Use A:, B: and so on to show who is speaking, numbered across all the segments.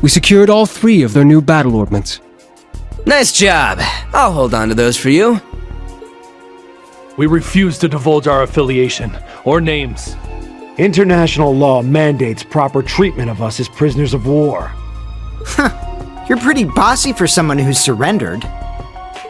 A: We secured all 3 of their new battle ordnance.
B: Nice job. I'll hold on to those for you.
C: We refuse to divulge our affiliation or names.
D: International law mandates proper treatment of us as prisoners of war.
E: You're pretty bossy for someone who's surrendered.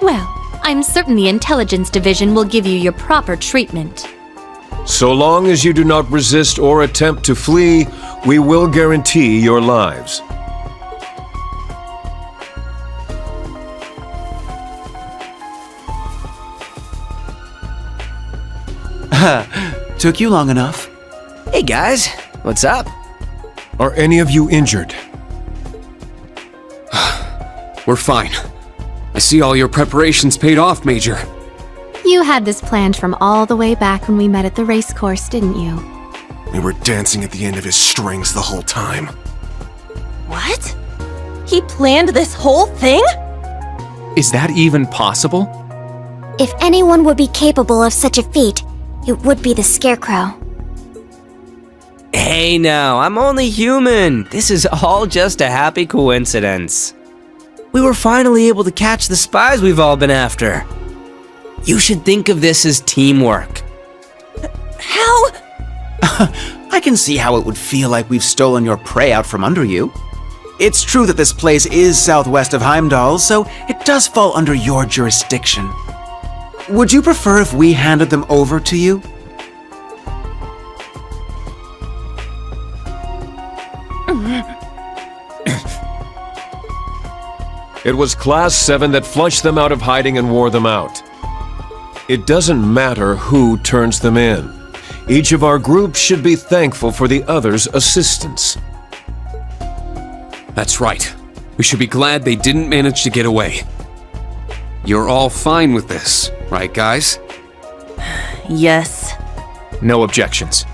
F: Well, I'm certain the Intelligence Division will give you your proper treatment.
G: So long as you do not resist or attempt to flee, we will guarantee your lives.
H: Took you long enough.
B: Hey guys, what's up?
G: Are any of you injured?
I: We're fine. I see all your preparations paid off, Major.
F: You had this planned from all the way back when we met at the race course, didn't you?
J: We were dancing at the end of his strings the whole time.
K: What? He planned this whole thing?
I: Is that even possible?
L: If anyone would be capable of such a feat, it would be the Scarecrow.
B: Hey now, I'm only human. This is all just a happy coincidence. We were finally able to catch the spies we've all been after. You should think of this as teamwork.
K: How?
H: I can see how it would feel like we've stolen your prey out from under you. It's true that this place is southwest of Heimdall, so it does fall under your jurisdiction. Would you prefer if we handed them over to you?
G: It was Class 7 that flushed them out of hiding and wore them out. It doesn't matter who turns them in. Each of our groups should be thankful for the other's assistance.
I: That's right. We should be glad they didn't manage to get away. You're all fine with this, right, guys?
K: Yes.
I: No objections.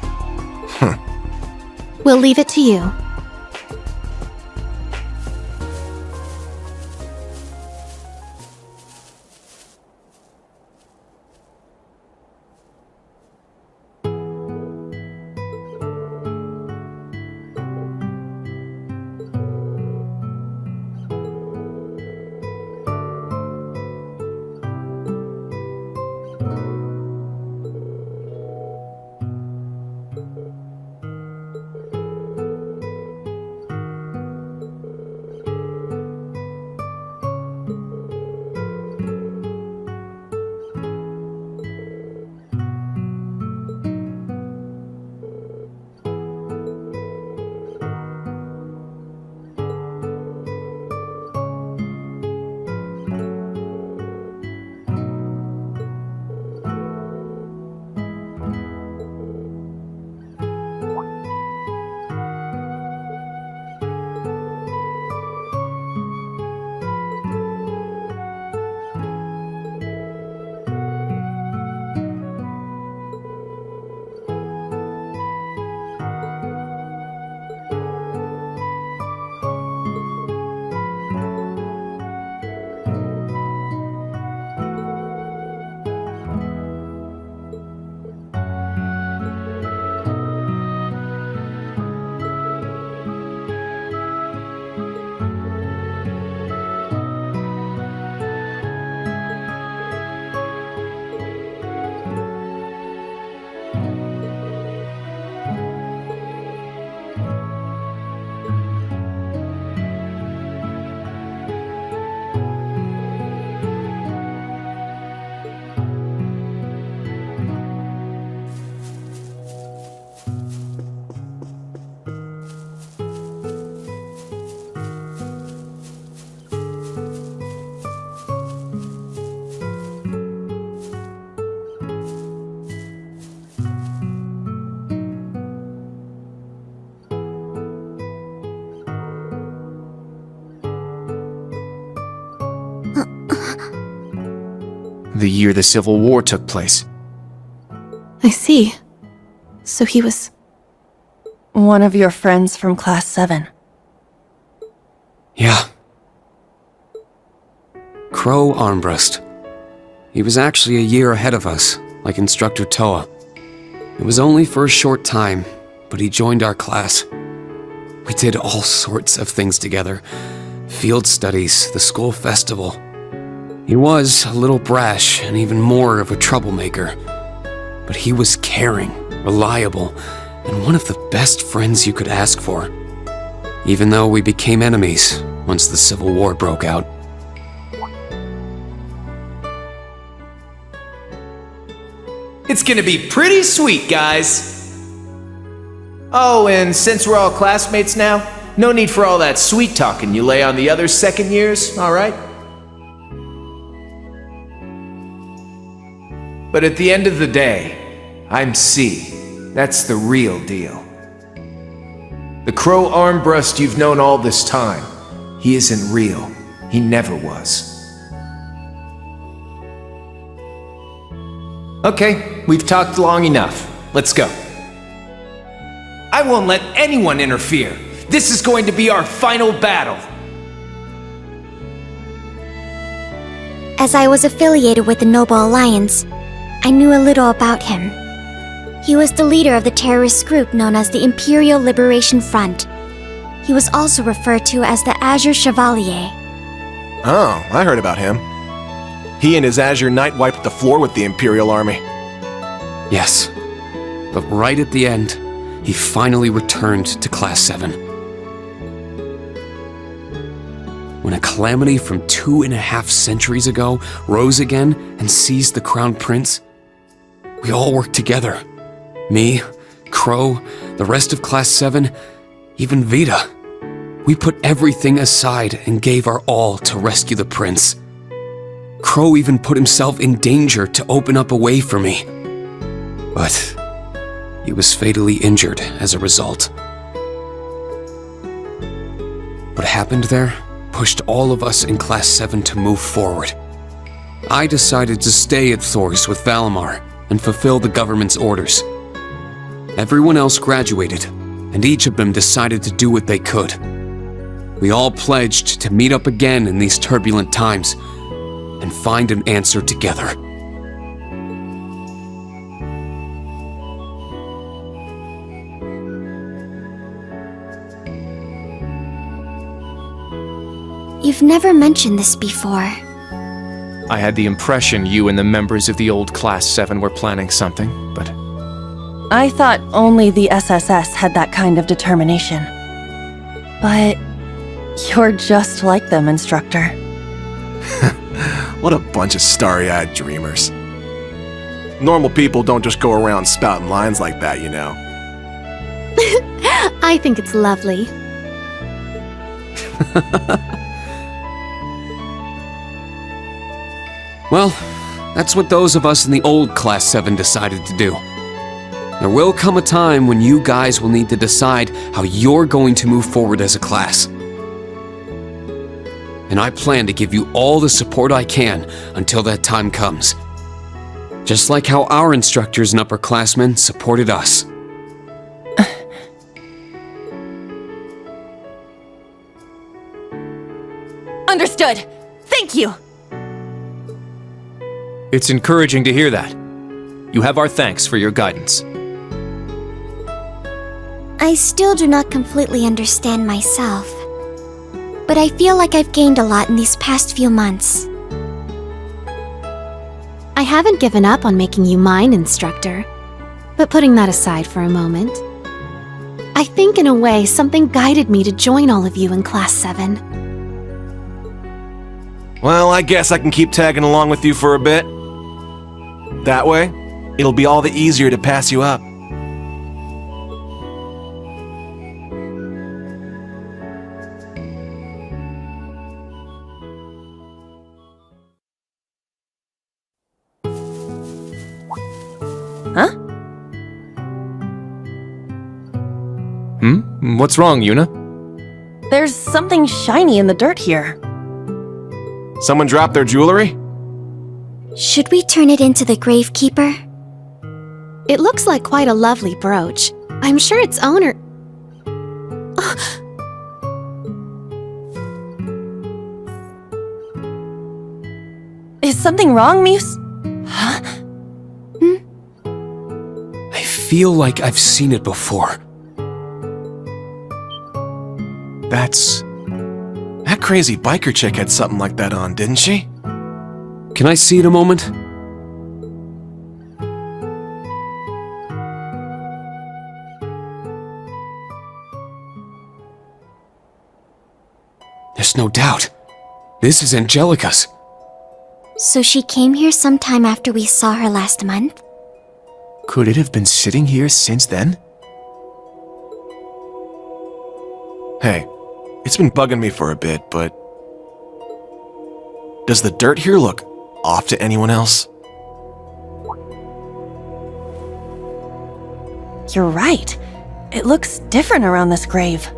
F: We'll leave it to you.
I: The year the Civil War took place.
F: I see. So he was...
K: One of your friends from Class 7.
I: Yeah. Crow Armbrust. He was actually a year ahead of us, like Instructor Toa. It was only for a short time, but he joined our class. We did all sorts of things together. Field studies, the school festival. He was a little brash and even more of a troublemaker. But he was caring, reliable, and one of the best friends you could ask for. Even though we became enemies once the Civil War broke out.
M: It's gonna be pretty sweet, guys. Oh, and since we're all classmates now, no need for all that sweet talking you lay on the other second years, alright? But at the end of the day, I'm C. That's the real deal. The Crow Armbrust you've known all this time, he isn't real. He never was. Okay, we've talked long enough. Let's go. I won't let anyone interfere. This is going to be our final battle.
L: As I was affiliated with the Noble Alliance, I knew a little about him. He was the leader of the terrorist group known as the Imperial Liberation Front. He was also referred to as the Azure Chevalier.
J: Oh, I heard about him. He and his Azure Knight wiped the floor with the Imperial Army.
I: Yes, but right at the end, he finally returned to Class 7. When a calamity from 2.5 centuries ago rose again and seized the Crown Prince, we all worked together. Me, Crow, the rest of Class 7, even Vita. We put everything aside and gave our all to rescue the prince. Crow even put himself in danger to open up a way for me. But he was fatally injured as a result. What happened there pushed all of us in Class 7 to move forward. I decided to stay at Thors with Valimar and fulfill the government's orders. Everyone else graduated, and each of them decided to do what they could. We all pledged to meet up again in these turbulent times and find an answer together.
L: You've never mentioned this before.
M: I had the impression you and the members of the old Class 7 were planning something, but...
K: I thought only the SSS had that kind of determination. But you're just like them, Instructor.
J: What a bunch of starry-eyed dreamers. Normal people don't just go around spouting lines like that, you know.
F: I think it's lovely.
I: Well, that's what those of us in the old Class 7 decided to do. There will come a time when you guys will need to decide how you're going to move forward as a class. And I plan to give you all the support I can until that time comes. Just like how our instructors and upperclassmen supported us.
K: Understood. Thank you.
M: It's encouraging to hear that. You have our thanks for your guidance.
L: I still do not completely understand myself, but I feel like I've gained a lot in these past few months.
F: I haven't given up on making you mine, Instructor. But putting that aside for a moment, I think in a way something guided me to join all of you in Class 7.
J: Well, I guess I can keep tagging along with you for a bit. That way, it'll be all the easier to pass you up.
K: Huh?
M: What's wrong, Yuna?
K: There's something shiny in the dirt here.
J: Someone dropped their jewelry?
L: Should we turn it into the Gravekeeper?
F: It looks like quite a lovely brooch. I'm sure its owner...
K: Is something wrong, Muse? Huh?
I: I feel like I've seen it before.
J: That crazy biker chick had something like that on, didn't she?
I: Can I see it a moment? There's no doubt. This is Angelica's.
L: So she came here sometime after we saw her last month?
H: Could it have been sitting here since then?
J: Hey, it's been bugging me for a bit, but... does the dirt here look off to anyone else?
K: You're right. It looks different around this grave.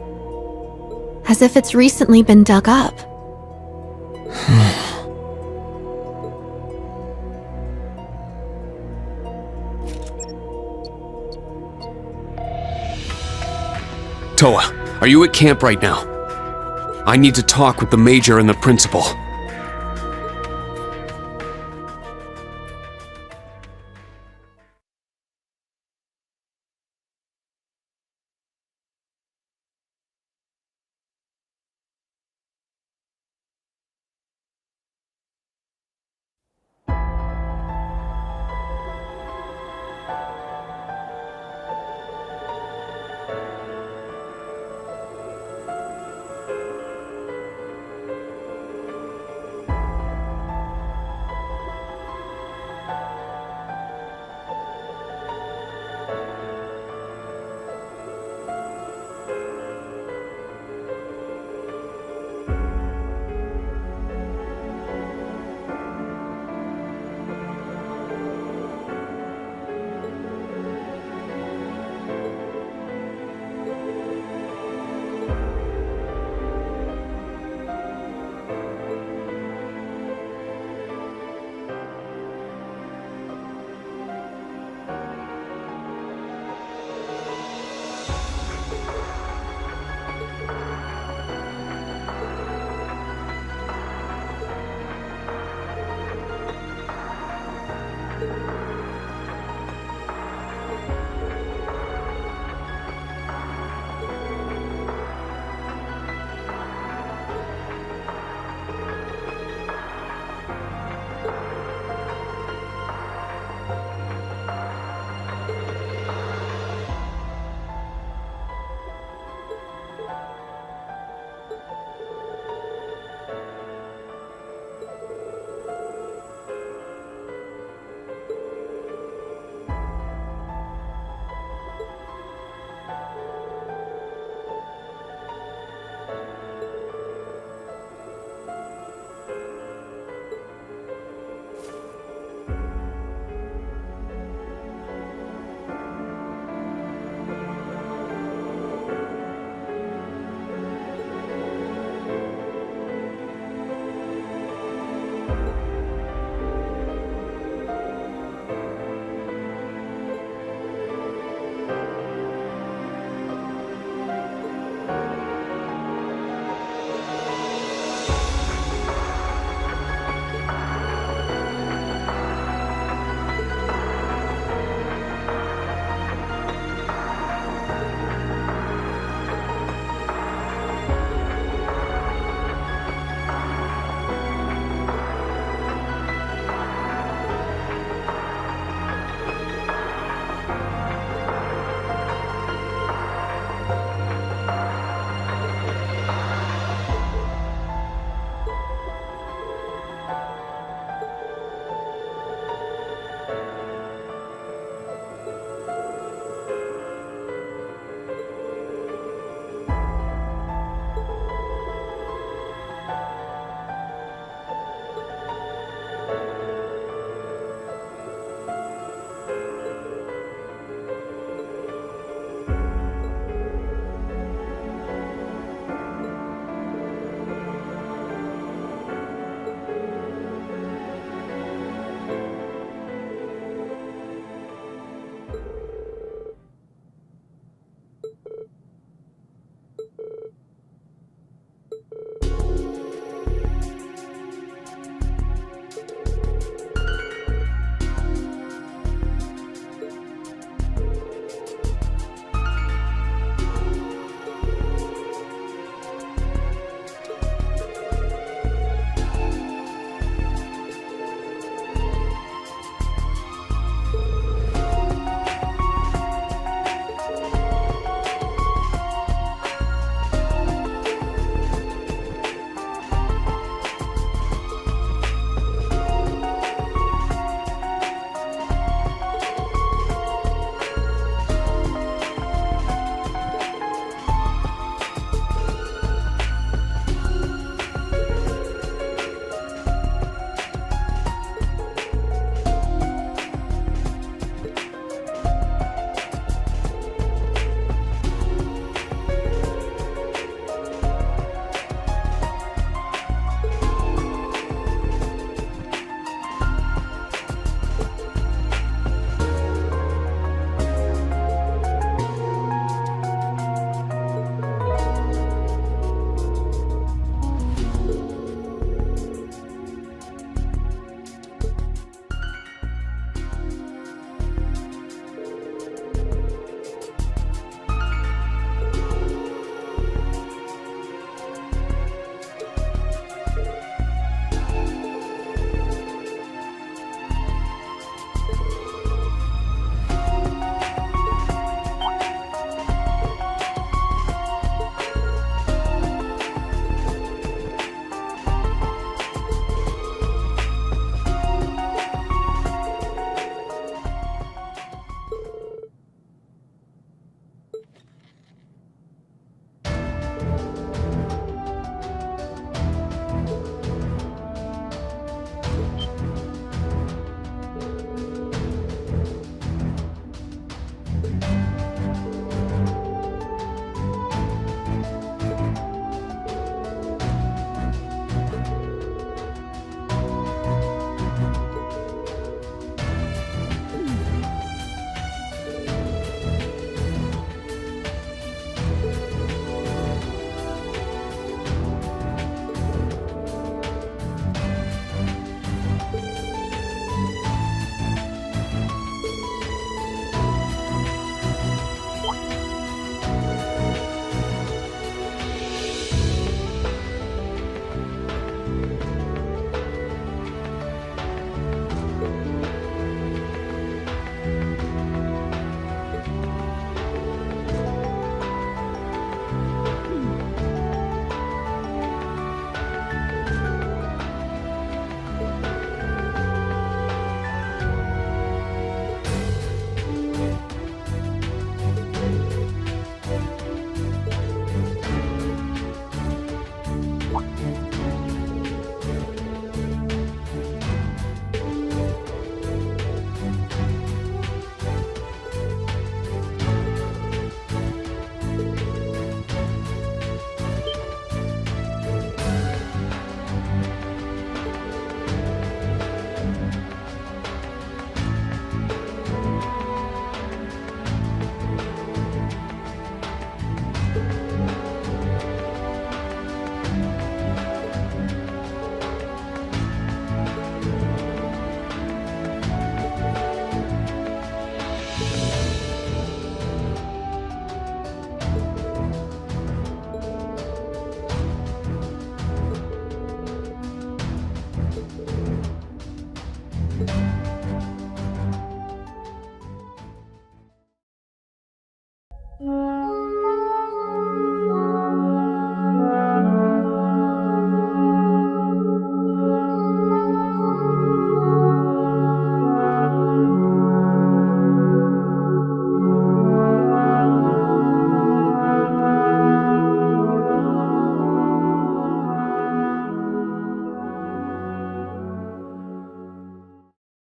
F: As if it's recently been dug up.
I: Toa, are you at camp right now? I need to talk with the Major and the Principal.